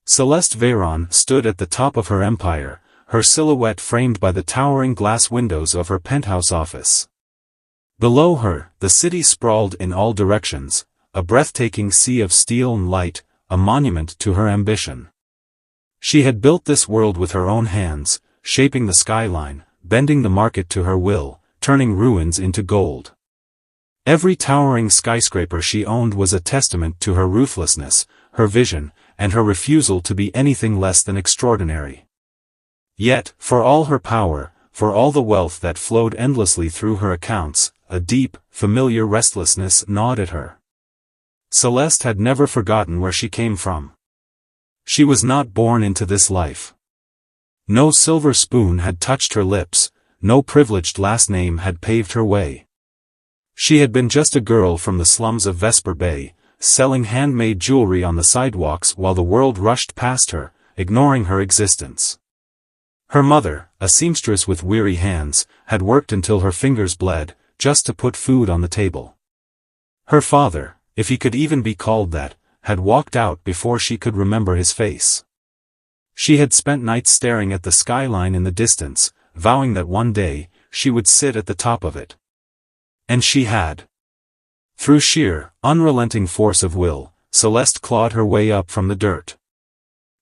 Celeste Veyron stood at the top of her empire, her silhouette framed by the towering glass windows of her penthouse office. Below her, the city sprawled in all directions, a breathtaking sea of steel and light, a monument to her ambition. She had built this world with her own hands, shaping the skyline, bending the market to her will, turning ruins into gold. Every towering skyscraper she owned was a testament to her ruthlessness, her vision, and her refusal to be anything less than extraordinary. Yet, for all her power, for all the wealth that flowed endlessly through her accounts, a deep, familiar restlessness gnawed at her. Celeste had never forgotten where she came from. She was not born into this life. No silver spoon had touched her lips, no privileged last name had paved her way. She had been just a girl from the slums of Vesper Bay, selling handmade jewelry on the sidewalks while the world rushed past her, ignoring her existence. Her mother, a seamstress with weary hands, had worked until her fingers bled, just to put food on the table. Her father, if he could even be called that, had walked out before she could remember his face. She had spent nights staring at the skyline in the distance, vowing that one day, she would sit at the top of it. And she had. Through sheer, unrelenting force of will, Celeste clawed her way up from the dirt.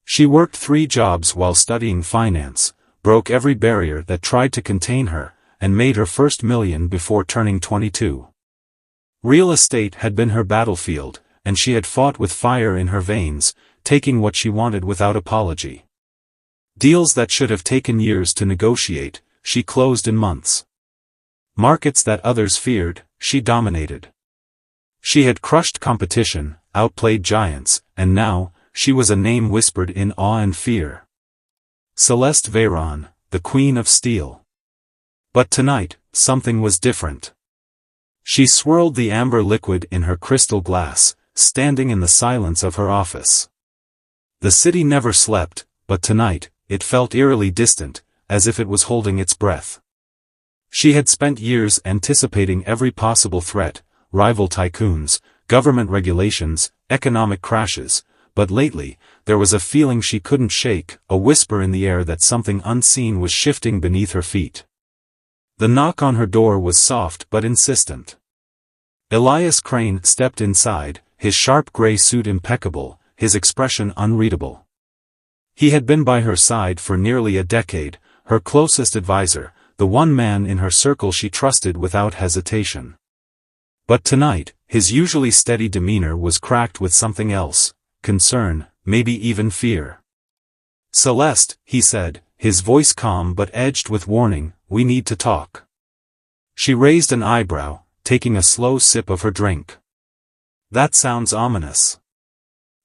She worked 3 jobs while studying finance, broke every barrier that tried to contain her, and made her first million before turning 22. Real estate had been her battlefield, and she had fought with fire in her veins, taking what she wanted without apology. Deals that should have taken years to negotiate, she closed in months. Markets that others feared, she dominated. She had crushed competition, outplayed giants, and now, she was a name whispered in awe and fear. Celeste Veyron, the Queen of Steel. But tonight, something was different. She swirled the amber liquid in her crystal glass, standing in the silence of her office. The city never slept, but tonight, it felt eerily distant, as if it was holding its breath. She had spent years anticipating every possible threat, rival tycoons, government regulations, economic crashes, but lately, there was a feeling she couldn't shake, a whisper in the air that something unseen was shifting beneath her feet. The knock on her door was soft but insistent. Elias Crane stepped inside, his sharp gray suit impeccable, his expression unreadable. He had been by her side for nearly a decade, her closest advisor, the one man in her circle she trusted without hesitation. But tonight, his usually steady demeanor was cracked with something else, concern, maybe even fear. "Celeste," he said, his voice calm but edged with warning, "we need to talk." She raised an eyebrow, taking a slow sip of her drink. "That sounds ominous."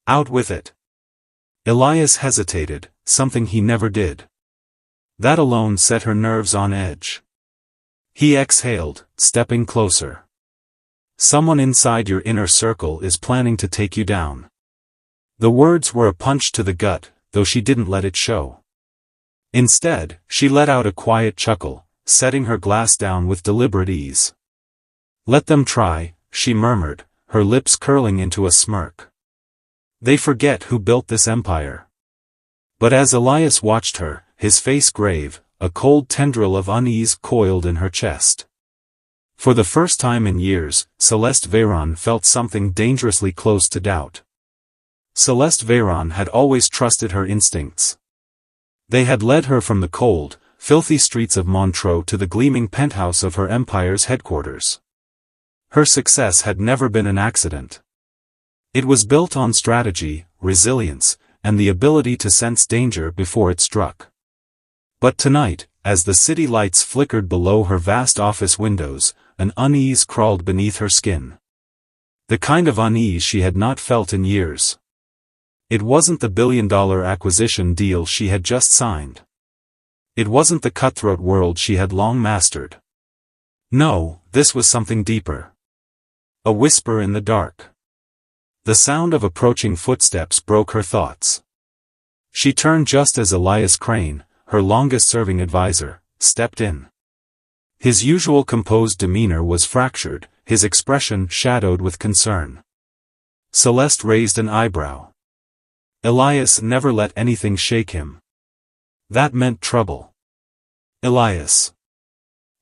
"Out with it." Elias hesitated, something he never did. That alone set her nerves on edge. He exhaled, stepping closer. "Someone inside your inner circle is planning to take you down." The words were a punch to the gut, though she didn't let it show. Instead, she let out a quiet chuckle, setting her glass down with deliberate ease. "Let them try," she murmured, her lips curling into a smirk. "They forget who built this empire." But as Elias watched her, his face grave, a cold tendril of unease coiled in her chest. For the first time in years, Celeste Veyron felt something dangerously close to doubt. Celeste Veyron had always trusted her instincts. They had led her from the cold, filthy streets of Montreux to the gleaming penthouse of her empire's headquarters. Her success had never been an accident. It was built on strategy, resilience, and the ability to sense danger before it struck. But tonight, as the city lights flickered below her vast office windows, an unease crawled beneath her skin. The kind of unease she had not felt in years. It wasn't the billion-dollar acquisition deal she had just signed. It wasn't the cutthroat world she had long mastered. No, this was something deeper. A whisper in the dark. The sound of approaching footsteps broke her thoughts. She turned just as Elias Crane, her longest-serving advisor, stepped in. His usual composed demeanor was fractured, his expression shadowed with concern. Celeste raised an eyebrow. Elias never let anything shake him. That meant trouble. Elias.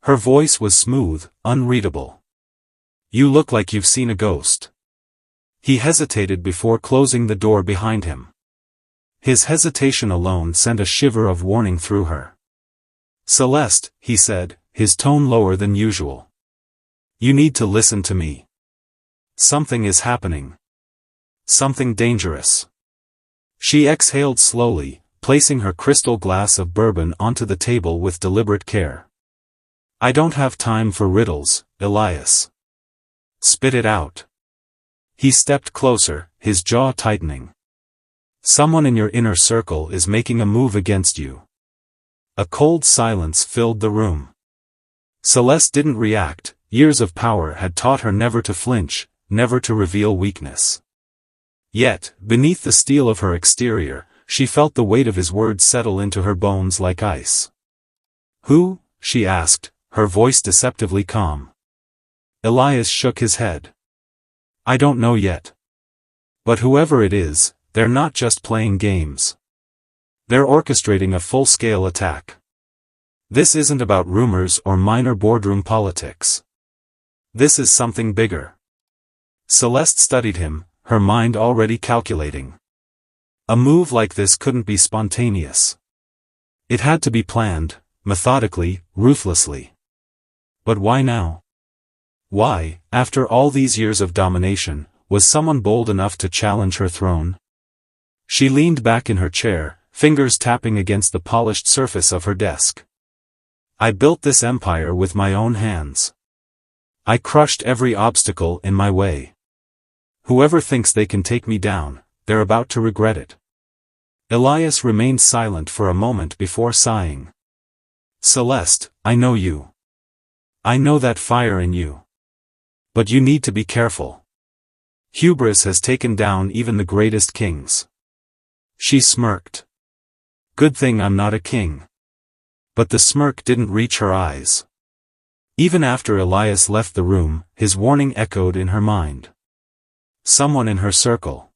Her voice was smooth, unreadable. You look like you've seen a ghost. He hesitated before closing the door behind him. His hesitation alone sent a shiver of warning through her. Celeste, he said, his tone lower than usual. You need to listen to me. Something is happening. Something dangerous. She exhaled slowly, placing her crystal glass of bourbon onto the table with deliberate care. I don't have time for riddles, Elias. Spit it out. He stepped closer, his jaw tightening. Someone in your inner circle is making a move against you. A cold silence filled the room. Celeste didn't react. Years of power had taught her never to flinch, never to reveal weakness. Yet, beneath the steel of her exterior, she felt the weight of his words settle into her bones like ice. Who? She asked, her voice deceptively calm. Elias shook his head. I don't know yet. But whoever it is, they're not just playing games. They're orchestrating a full-scale attack. This isn't about rumors or minor boardroom politics. This is something bigger. Celeste studied him, her mind already calculating. A move like this couldn't be spontaneous. It had to be planned, methodically, ruthlessly. But why now? Why, after all these years of domination, was someone bold enough to challenge her throne? She leaned back in her chair, fingers tapping against the polished surface of her desk. I built this empire with my own hands. I crushed every obstacle in my way. Whoever thinks they can take me down, they're about to regret it. Elias remained silent for a moment before sighing. Celeste, I know you. I know that fire in you. But you need to be careful. Hubris has taken down even the greatest kings. She smirked. Good thing I'm not a king. But the smirk didn't reach her eyes. Even after Elias left the room, his warning echoed in her mind. Someone in her circle.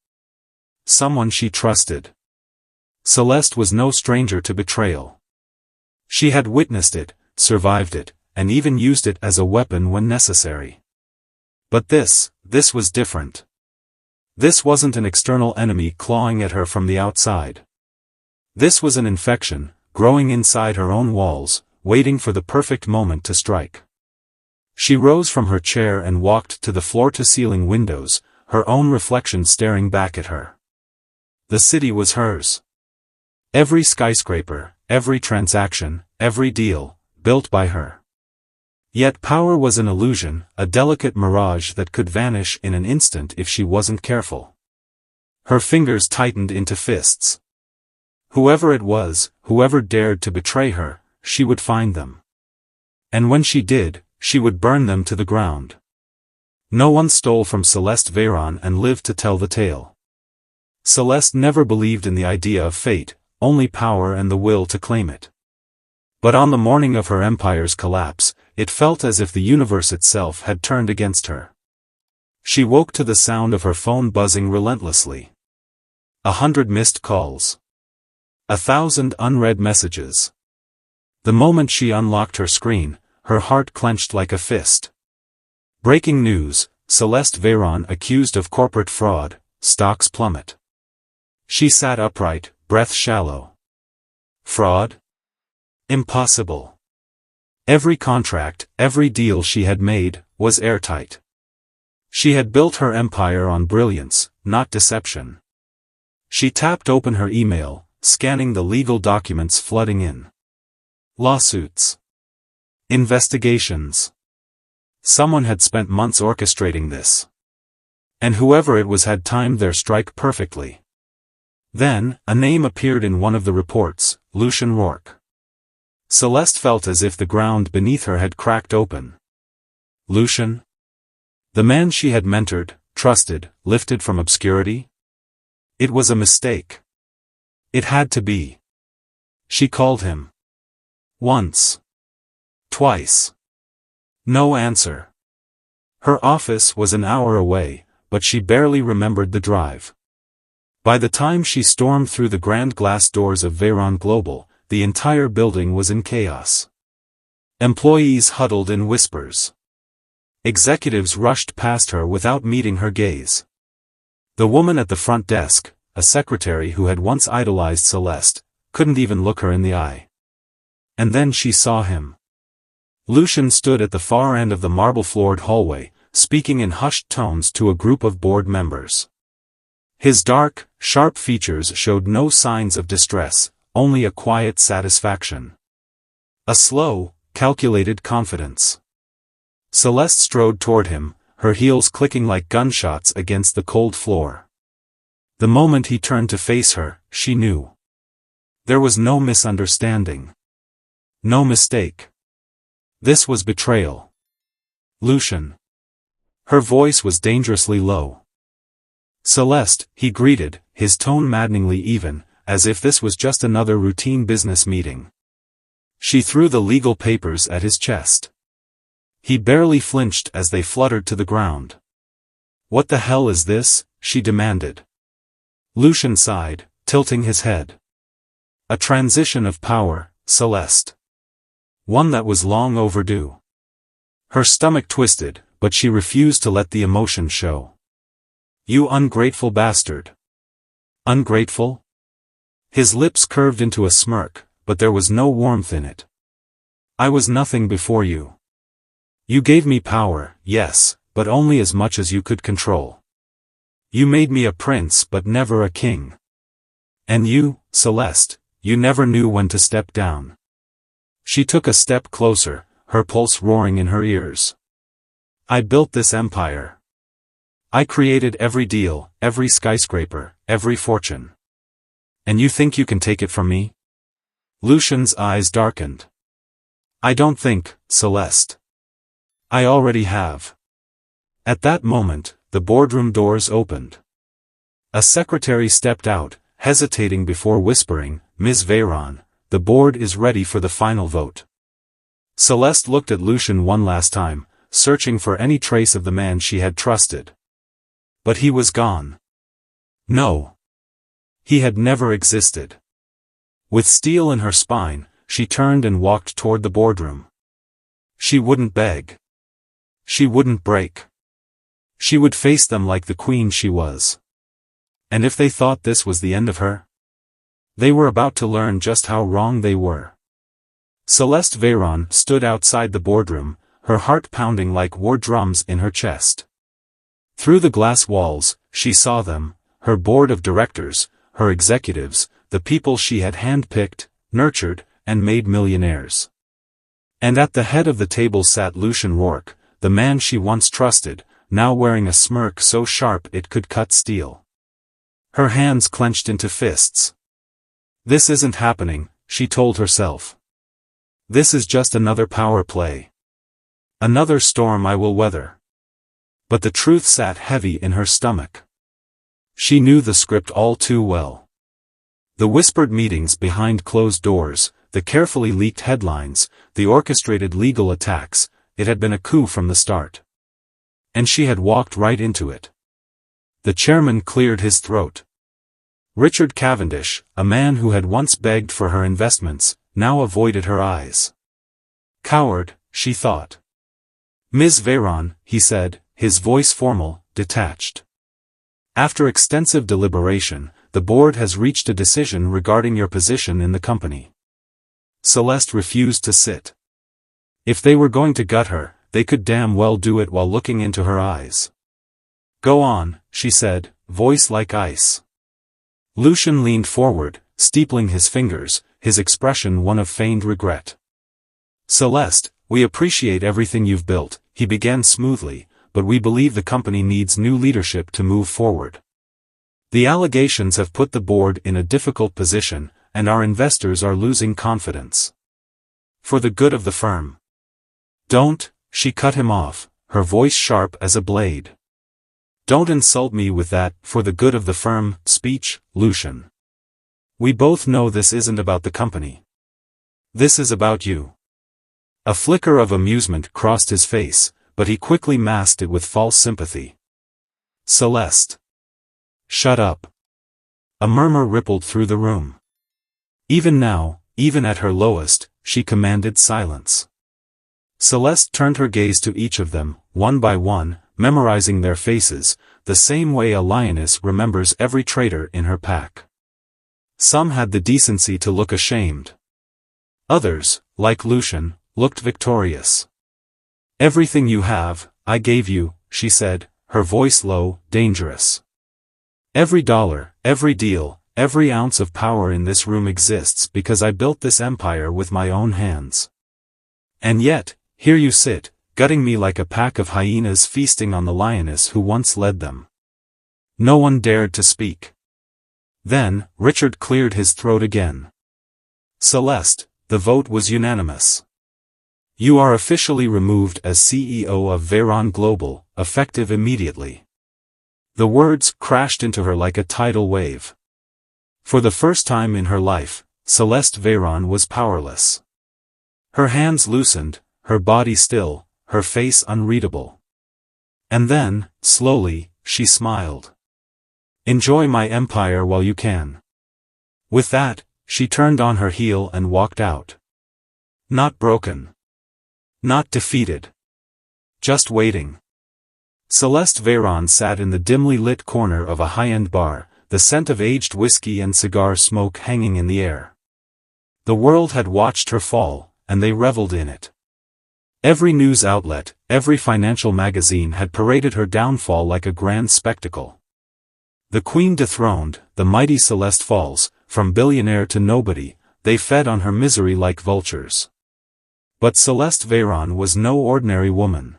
Someone she trusted. Celeste was no stranger to betrayal. She had witnessed it, survived it, and even used it as a weapon when necessary. But this was different. This wasn't an external enemy clawing at her from the outside. This was an infection, growing inside her own walls, waiting for the perfect moment to strike. She rose from her chair and walked to the floor-to-ceiling windows, her own reflection staring back at her. The city was hers. Every skyscraper, every transaction, every deal, built by her. Yet power was an illusion, a delicate mirage that could vanish in an instant if she wasn't careful. Her fingers tightened into fists. Whoever it was, whoever dared to betray her, she would find them. And when she did, she would burn them to the ground. No one stole from Celeste Veyron and lived to tell the tale. Celeste never believed in the idea of fate, only power and the will to claim it. But on the morning of her empire's collapse, it felt as if the universe itself had turned against her. She woke to the sound of her phone buzzing relentlessly. 100 missed calls. 1,000 unread messages. The moment she unlocked her screen, her heart clenched like a fist. Breaking news, Celeste Veyron accused of corporate fraud, stocks plummet. She sat upright, breath shallow. Fraud? Impossible. Every contract, every deal she had made, was airtight. She had built her empire on brilliance, not deception. She tapped open her email, scanning the legal documents flooding in. Lawsuits. Investigations. Someone had spent months orchestrating this. And whoever it was had timed their strike perfectly. Then, a name appeared in one of the reports, Lucian Roarke. Celeste felt as if the ground beneath her had cracked open. Lucian? The man she had mentored, trusted, lifted from obscurity? It was a mistake. It had to be. She called him. Once. Twice. No answer. Her office was an hour away, but she barely remembered the drive. By the time she stormed through the grand glass doors of Veyron Global, the entire building was in chaos. Employees huddled in whispers. Executives rushed past her without meeting her gaze. The woman at the front desk, a secretary who had once idolized Celeste, couldn't even look her in the eye. And then she saw him. Lucian stood at the far end of the marble-floored hallway, speaking in hushed tones to a group of board members. His dark, sharp features showed no signs of distress, only a quiet satisfaction. A slow, calculated confidence. Celeste strode toward him, her heels clicking like gunshots against the cold floor. The moment he turned to face her, she knew. There was no misunderstanding. No mistake. This was betrayal. Lucian. Her voice was dangerously low. Celeste, he greeted, his tone maddeningly even, as if this was just another routine business meeting. She threw the legal papers at his chest. He barely flinched as they fluttered to the ground. "What the hell is this?" she demanded. Lucian sighed, tilting his head. "A transition of power, Celeste. One that was long overdue." Her stomach twisted, but she refused to let the emotion show. "You ungrateful bastard." Ungrateful? His lips curved into a smirk, but there was no warmth in it. "I was nothing before you. You gave me power, yes, but only as much as you could control. You made me a prince but never a king. And you, Celeste, you never knew when to step down." She took a step closer, her pulse roaring in her ears. "I built this empire. I created every deal, every skyscraper, every fortune. And you think you can take it from me?" Lucian's eyes darkened. "I don't think, Celeste. I already have." At that moment, the boardroom doors opened. A secretary stepped out, hesitating before whispering, "Ms. Veyron, the board is ready for the final vote." Celeste looked at Lucian one last time, searching for any trace of the man she had trusted. But he was gone. No. He had never existed. With steel in her spine, she turned and walked toward the boardroom. She wouldn't beg. She wouldn't break. She would face them like the queen she was. And if they thought this was the end of her? They were about to learn just how wrong they were. Celeste Veyron stood outside the boardroom, her heart pounding like war drums in her chest. Through the glass walls, she saw them, her board of directors, her executives, the people she had handpicked, nurtured, and made millionaires. And at the head of the table sat Lucian Roarke, the man she once trusted, now wearing a smirk so sharp it could cut steel. Her hands clenched into fists. "This isn't happening," she told herself. "This is just another power play. Another storm I will weather." But the truth sat heavy in her stomach. She knew the script all too well. The whispered meetings behind closed doors, the carefully leaked headlines, the orchestrated legal attacks, it had been a coup from the start. And she had walked right into it. The chairman cleared his throat. Richard Cavendish, a man who had once begged for her investments, now avoided her eyes. Coward, she thought. "Ms. Veyron," he said, his voice formal, detached. "After extensive deliberation, the board has reached a decision regarding your position in the company." Celeste refused to sit. If they were going to gut her, they could damn well do it while looking into her eyes. "Go on," she said, voice like ice. Lucian leaned forward, steepling his fingers, his expression one of feigned regret. "Celeste, we appreciate everything you've built," he began smoothly, "but we believe the company needs new leadership to move forward. The allegations have put the board in a difficult position, and our investors are losing confidence. For the good of the firm." "Don't," she cut him off, her voice sharp as a blade. "Don't insult me with that 'for the good of the firm' speech, Lucian. We both know this isn't about the company. This is about you." A flicker of amusement crossed his face, but he quickly masked it with false sympathy. "Celeste. Shut up. A murmur rippled through the room. Even now, even at her lowest, she commanded silence. Celeste turned her gaze to each of them, one by one, memorizing their faces, the same way a lioness remembers every traitor in her pack. Some had the decency to look ashamed. Others, like Lucian, looked victorious. "Everything you have, I gave you," she said, her voice low, dangerous. "Every dollar, every deal, every ounce of power in this room exists because I built this empire with my own hands. And yet, here you sit, gutting me like a pack of hyenas feasting on the lioness who once led them." No one dared to speak. Then, Richard cleared his throat again. "Celeste, the vote was unanimous. You are officially removed as CEO of Veyron Global, effective immediately." The words crashed into her like a tidal wave. For the first time in her life, Celeste Veyron was powerless. Her hands loosened, her body still, her face unreadable. And then, slowly, she smiled. "Enjoy my empire while you can." With that, she turned on her heel and walked out. Not broken. Not defeated. Just waiting. Celeste Veyron sat in the dimly lit corner of a high-end bar, the scent of aged whiskey and cigar smoke hanging in the air. The world had watched her fall, and they reveled in it. Every news outlet, every financial magazine had paraded her downfall like a grand spectacle. The queen dethroned, the mighty Celeste falls, from billionaire to nobody, they fed on her misery like vultures. But Celeste Veyron was no ordinary woman.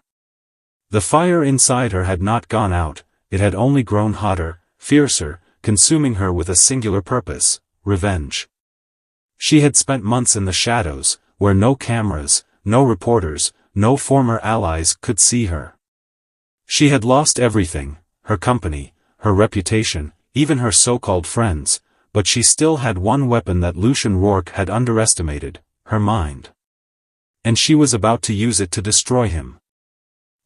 The fire inside her had not gone out, it had only grown hotter, fiercer, consuming her with a singular purpose: revenge. She had spent months in the shadows, where no cameras, no reporters, no former allies could see her. She had lost everything, her company, her reputation, even her so-called friends, but she still had one weapon that Lucian Roarke had underestimated: her mind. And she was about to use it to destroy him.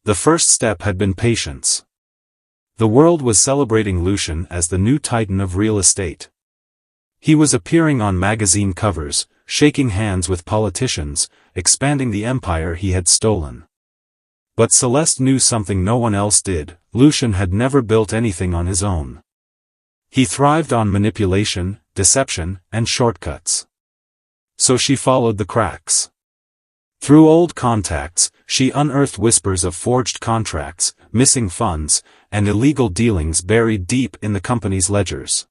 The first step had been patience. The world was celebrating Lucian as the new titan of real estate. He was appearing on magazine covers, shaking hands with politicians, expanding the empire he had stolen. But Celeste knew something no one else did: Lucian had never built anything on his own. He thrived on manipulation, deception, and shortcuts. So she followed the cracks. Through old contacts, she unearthed whispers of forged contracts, missing funds, and illegal dealings buried deep in the company's ledgers.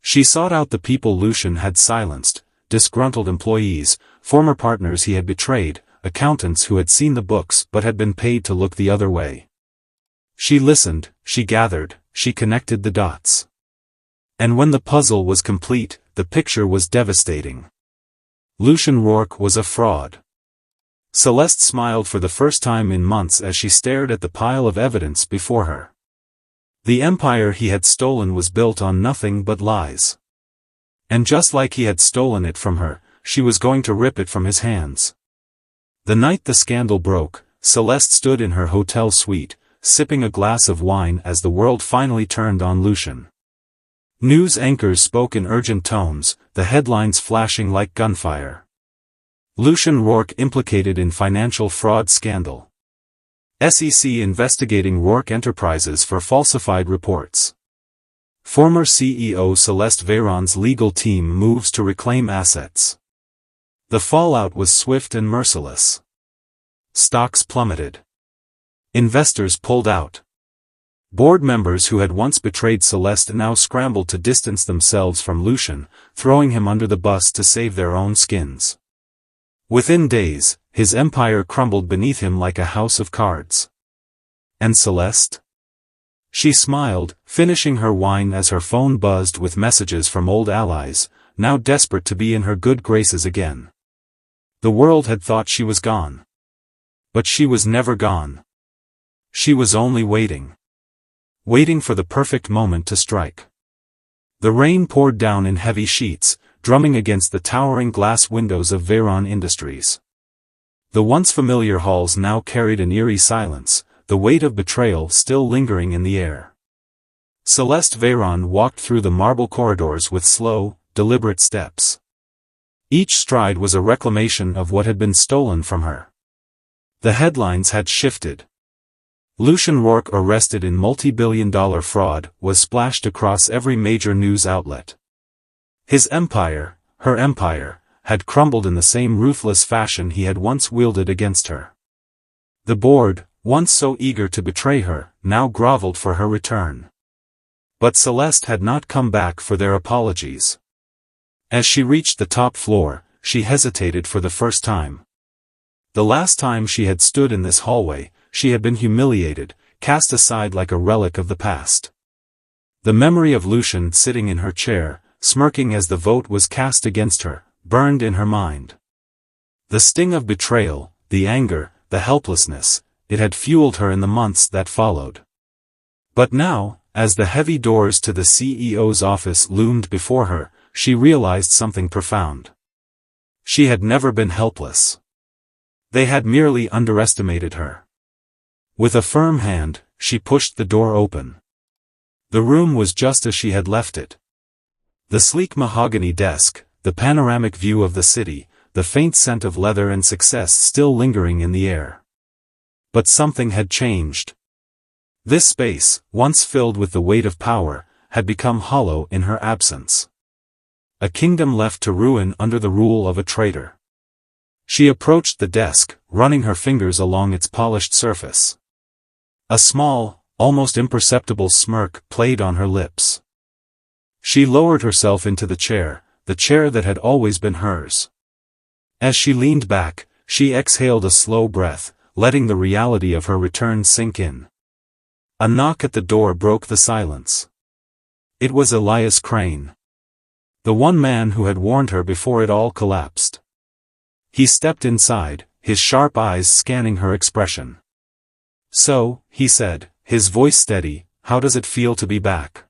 She sought out the people Lucian had silenced: disgruntled employees, former partners he had betrayed, accountants who had seen the books but had been paid to look the other way. She listened, she gathered, she connected the dots. And when the puzzle was complete, the picture was devastating. Lucian Roarke was a fraud. Celeste smiled for the first time in months as she stared at the pile of evidence before her. The empire he had stolen was built on nothing but lies. And just like he had stolen it from her, she was going to rip it from his hands. The night the scandal broke, Celeste stood in her hotel suite, sipping a glass of wine as the world finally turned on Lucian. News anchors spoke in urgent tones, the headlines flashing like gunfire. Lucian Roarke implicated in financial fraud scandal. SEC investigating Roarke Enterprises for falsified reports. Former CEO Celeste Veyron's legal team moves to reclaim assets. The fallout was swift and merciless. Stocks plummeted. Investors pulled out. Board members who had once betrayed Celeste now scrambled to distance themselves from Lucian, throwing him under the bus to save their own skins. Within days, his empire crumbled beneath him like a house of cards. And Celeste? She smiled, finishing her wine as her phone buzzed with messages from old allies, now desperate to be in her good graces again. The world had thought she was gone. But she was never gone. She was only waiting. Waiting for the perfect moment to strike. The rain poured down in heavy sheets, drumming against the towering glass windows of Veyron Industries. The once familiar halls now carried an eerie silence, the weight of betrayal still lingering in the air. Celeste Veyron walked through the marble corridors with slow, deliberate steps. Each stride was a reclamation of what had been stolen from her. The headlines had shifted. Lucian Roarke arrested in multi-billion-dollar fraud was splashed across every major news outlet. His empire, her empire, had crumbled in the same ruthless fashion he had once wielded against her. The board, once so eager to betray her, now groveled for her return. But Celeste had not come back for their apologies. As she reached the top floor, she hesitated for the first time. The last time she had stood in this hallway, she had been humiliated, cast aside like a relic of the past. The memory of Lucian sitting in her chair, smirking as the vote was cast against her, burned in her mind. The sting of betrayal, the anger, the helplessness, it had fueled her in the months that followed. But now, as the heavy doors to the CEO's office loomed before her, she realized something profound. She had never been helpless. They had merely underestimated her. With a firm hand, she pushed the door open. The room was just as she had left it. The sleek mahogany desk, the panoramic view of the city, the faint scent of leather and success still lingering in the air. But something had changed. This space, once filled with the weight of power, had become hollow in her absence. A kingdom left to ruin under the rule of a traitor. She approached the desk, running her fingers along its polished surface. A small, almost imperceptible smirk played on her lips. She lowered herself into the chair that had always been hers. As she leaned back, she exhaled a slow breath, letting the reality of her return sink in. A knock at the door broke the silence. It was Elias Crane. The one man who had warned her before it all collapsed. He stepped inside, his sharp eyes scanning her expression. "So," he said, his voice steady, "how does it feel to be back?"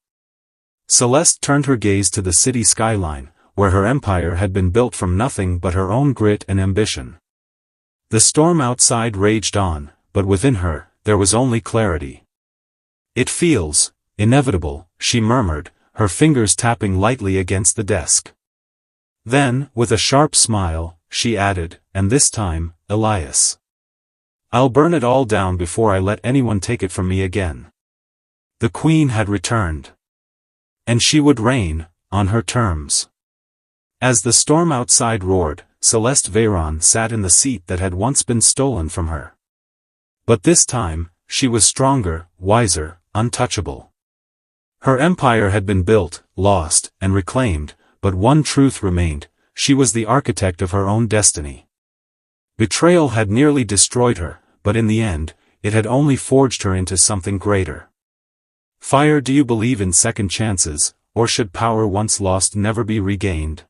Celeste turned her gaze to the city skyline, where her empire had been built from nothing but her own grit and ambition. The storm outside raged on, but within her, there was only clarity. "It feels inevitable," she murmured, her fingers tapping lightly against the desk. Then, with a sharp smile, she added, "And this time, Elias. I'll burn it all down before I let anyone take it from me again." The Queen had returned. And she would reign, on her terms. As the storm outside roared, Celeste Veyron sat in the seat that had once been stolen from her. But this time, she was stronger, wiser, untouchable. Her empire had been built, lost, and reclaimed, but one truth remained: she was the architect of her own destiny. Betrayal had nearly destroyed her, but in the end, it had only forged her into something greater. Fire, do you believe in second chances, or should power once lost never be regained?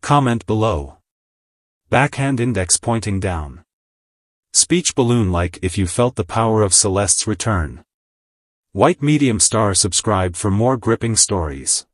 Comment below. Backhand index pointing down. Speech balloon like if you felt the power of Celeste's return. White medium star subscribe for more gripping stories.